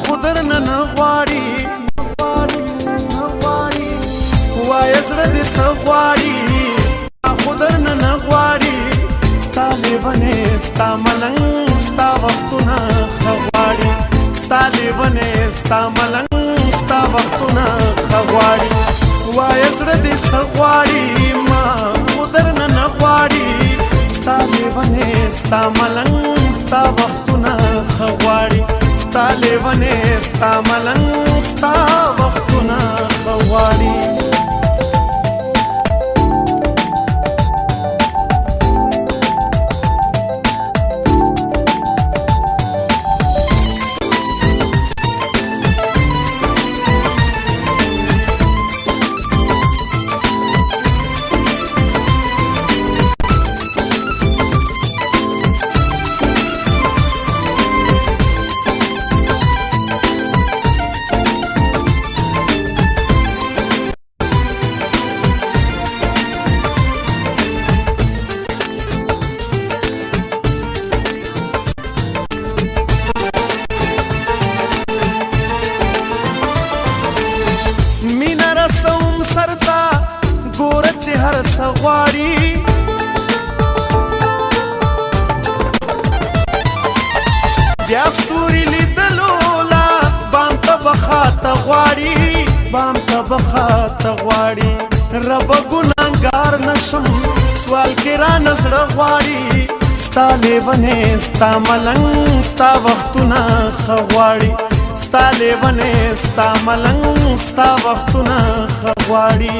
خودر نه غواړي وای زړه دې سغواړي خودر نه غواړي ستا لیونې ستا ملنګ ستا وختونه غواړي ستا لیونې ستا ملنګ ستا وختونه غواړي وای زړه دې سغواړي ما خودر نه غواړي ستا لیونې ستا ملنګ ستا وختونه غواړي ستا لیونې ستا ملنګ ستا وختونه غواړي هر سغواړي بیا ستوري لیدلو لا بام ته بخاته غواړي بام ته بخاته غواړي رب ګناهګار نشم سوال کې را نزړه غواړي ستا لیونې ستا ملنګ ستا وختونه غواړي ستا لیونې ستا ملنګ ستا وختونه غواړي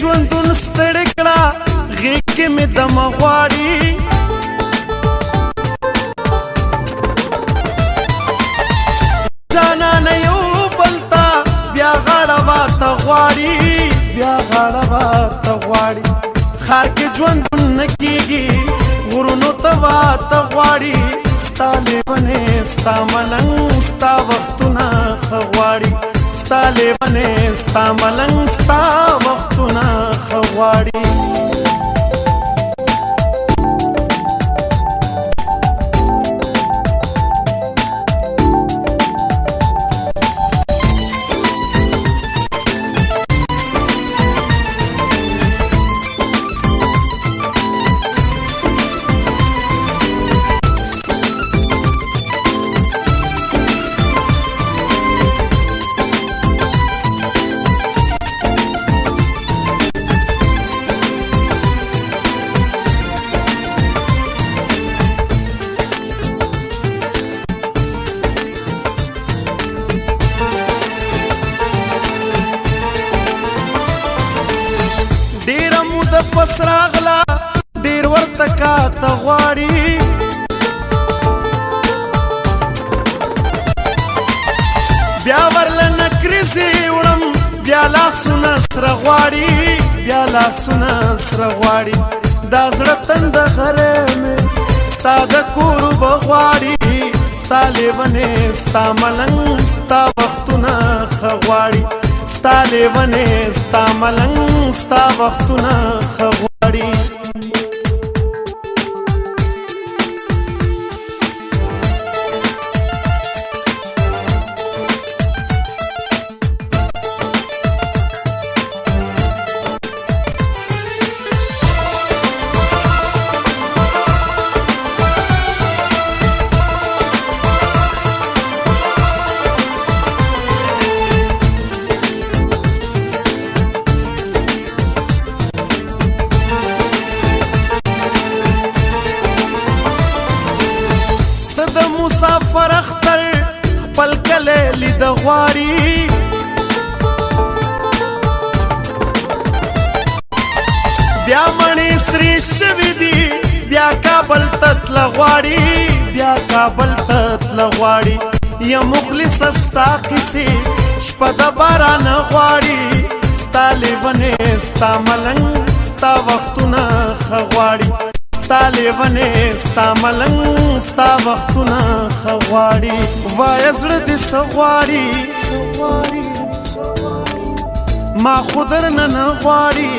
ژوندون ستړی کړه غېږ کې مې دم غواړي جانانه یو بل ته بیا غاړه واته غواړي بیا غاړه واته غواړي ښار کې ژوندون نه کېږي غرونو ته واته غواړي ستا لیونې ستا ملنګ ستا وختونه غواړي ستا لیونې ستا ملنګ ستا وختونه غواړي پس راغلا ډیر ورته کاته غواړي بیا ورله نکریزې وړم بیا لاسونه سره غواړي بیا لاسونه سره غواړي دا زړه تنده غره مې ستا د کور به غواړي ستا لیونې ستا ملنګ ستا وختونه غواړي ستا لیونې ستا ملنګ ستا وختونه غواړي مسافر اختر خپل کله لید غواړي بیا مڼې سرې شوي دي بیا کابل تتل غواړي بیا کابل تتل غواړي یا مخلص ستا قصې شپه د باران غواړي ستا لیونې ستا ملنګ ستا وختونه ښه غواړي ستا لیونې ستا ملنګ ستا وختونه ښه غواړي وایه زړه دې څه غواړي ما خو درنه نه غواړي